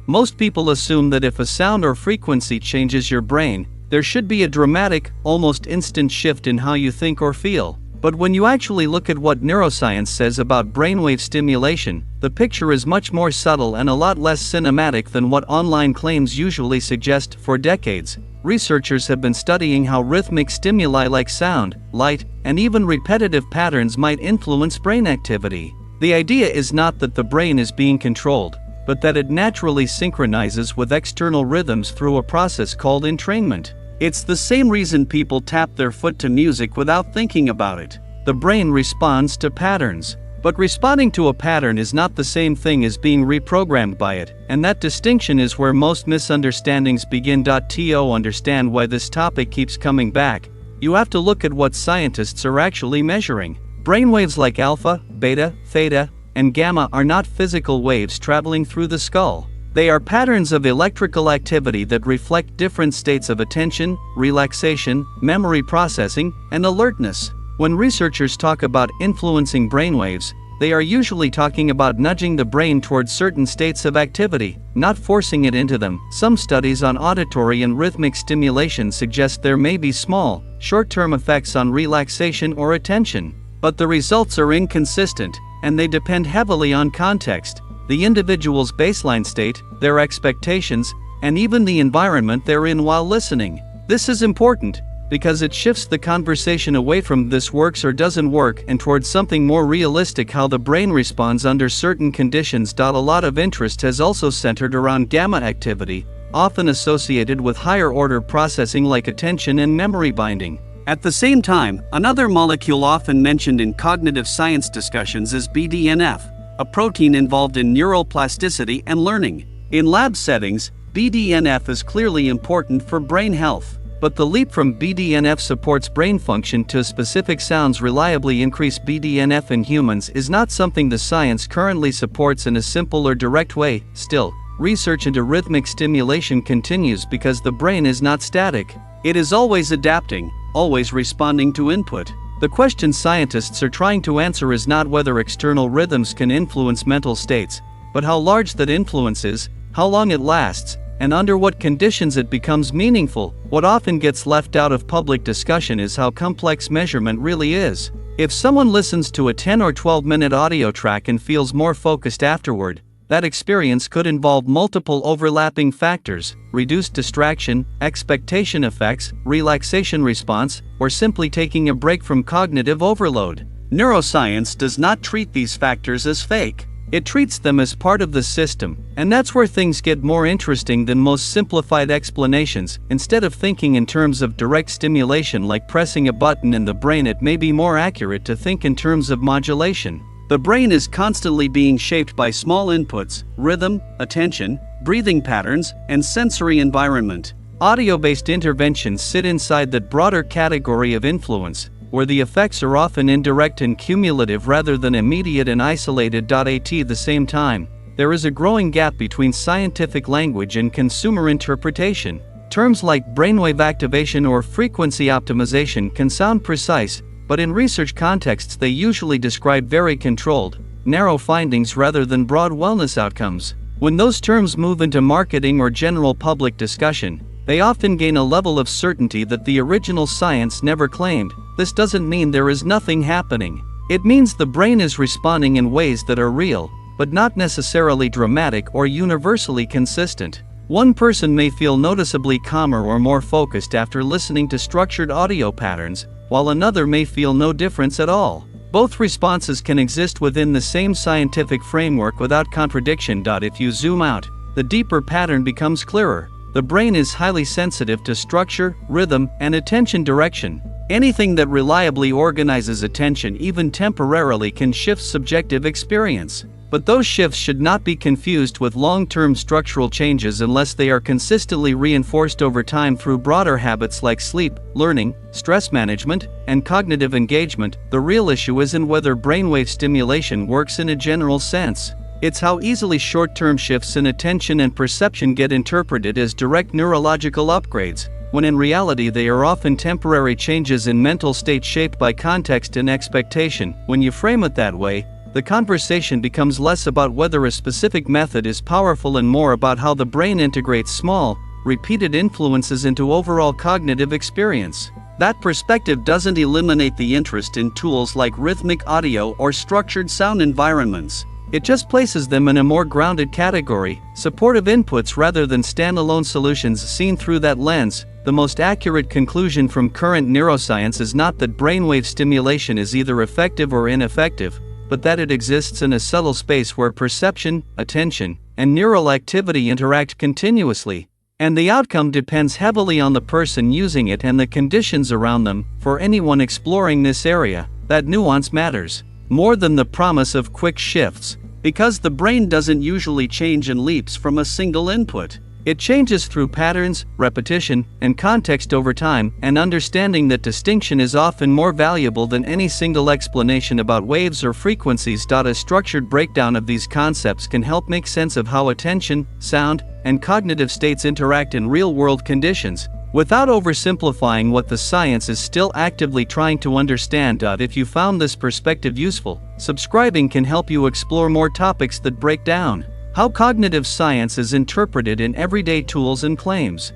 Most people assume that if a sound or frequency changes your brain, there should be a dramatic, almost instant shift in how you think or feel. But when you actually look at what neuroscience says about brainwave stimulation, the picture is much more subtle and a lot less cinematic than what online claims usually suggest. For decades, researchers have been studying how rhythmic stimuli like sound, light, and even repetitive patterns might influence brain activity. The idea is not that the brain is being controlled, but that it naturally synchronizes with external rhythms through a process called entrainment. It's the same reason people tap their foot to music without thinking about it. The brain responds to patterns. But responding to a pattern is not the same thing as being reprogrammed by it, and that distinction is where most misunderstandings begin. To understand why this topic keeps coming back, you have to look at what scientists are actually measuring. Brainwaves like alpha, beta, theta, and gamma are not physical waves traveling through the skull. They are patterns of electrical activity that reflect different states of attention, relaxation, memory processing, and alertness. When researchers talk about influencing brainwaves, they are usually talking about nudging the brain towards certain states of activity, not forcing it into them. Some studies on auditory and rhythmic stimulation suggest there may be small, short-term effects on relaxation or attention. But the results are inconsistent, and they depend heavily on context, the individual's baseline state, their expectations, and even the environment they're in while listening. This is important, because it shifts the conversation away from this works or doesn't work and towards something more realistic, how the brain responds under certain conditions. A lot of interest has also centered around gamma activity, often associated with higher order processing like attention and memory binding. At the same time, another molecule often mentioned in cognitive science discussions is BDNF, a protein involved in neural plasticity and learning. In lab settings, BDNF is clearly important for brain health. But the leap from BDNF supports brain function to specific sounds reliably increase BDNF in humans is not something the science currently supports in a simple or direct way. Still, research into rhythmic stimulation continues because the brain is not static. It is always adapting, always responding to input. The question scientists are trying to answer is not whether external rhythms can influence mental states, but how large that influence is, how long it lasts, and under what conditions it becomes meaningful. What often gets left out of public discussion is how complex measurement really is. If someone listens to a 10 or 12-minute audio track and feels more focused afterward, that experience could involve multiple overlapping factors: reduced distraction, expectation effects, relaxation response, or simply taking a break from cognitive overload. Neuroscience does not treat these factors as fake. It treats them as part of the system, and that's where things get more interesting than most simplified explanations. Instead of thinking in terms of direct stimulation like pressing a button in the brain, it may be more accurate to think in terms of modulation. The brain is constantly being shaped by small inputs: rhythm, attention, breathing patterns, and sensory environment. Audio-based interventions sit inside that broader category of influence, where the effects are often indirect and cumulative rather than immediate and isolated. At the same time, there is a growing gap between scientific language and consumer interpretation. Terms like brainwave activation or frequency optimization can sound precise, but in research contexts they usually describe very controlled, narrow findings rather than broad wellness outcomes. When those terms move into marketing or general public discussion, they often gain a level of certainty that the original science never claimed. This doesn't mean there is nothing happening. It means the brain is responding in ways that are real, but not necessarily dramatic or universally consistent. One person may feel noticeably calmer or more focused after listening to structured audio patterns, while another may feel no difference at all. Both responses can exist within the same scientific framework without contradiction. If you zoom out, the deeper pattern becomes clearer. The brain is highly sensitive to structure, rhythm, and attention direction. Anything that reliably organizes attention, even temporarily, can shift subjective experience. But those shifts should not be confused with long-term structural changes unless they are consistently reinforced over time through broader habits like sleep, learning, stress management, and cognitive engagement. The real issue isn't whether brainwave stimulation works in a general sense. It's how easily short-term shifts in attention and perception get interpreted as direct neurological upgrades, when in reality they are often temporary changes in mental state shaped by context and expectation. When you frame it that way, the conversation becomes less about whether a specific method is powerful and more about how the brain integrates small, repeated influences into overall cognitive experience. That perspective doesn't eliminate the interest in tools like rhythmic audio or structured sound environments. It just places them in a more grounded category, supportive inputs rather than standalone solutions seen through that lens. The most accurate conclusion from current neuroscience is not that brainwave stimulation is either effective or ineffective, but that it exists in a subtle space where perception, attention, and neural activity interact continuously, and the outcome depends heavily on the person using it and the conditions around them. For anyone exploring this area, that nuance matters more than the promise of quick shifts, because the brain doesn't usually change in leaps from a single input. It changes through patterns, repetition, and context over time, and understanding that distinction is often more valuable than any single explanation about waves or frequencies. A structured breakdown of these concepts can help make sense of how attention, sound, and cognitive states interact in real-world conditions, without oversimplifying what the science is still actively trying to understand. If you found this perspective useful, subscribing can help you explore more topics that break down how cognitive science is interpreted in everyday tools and claims.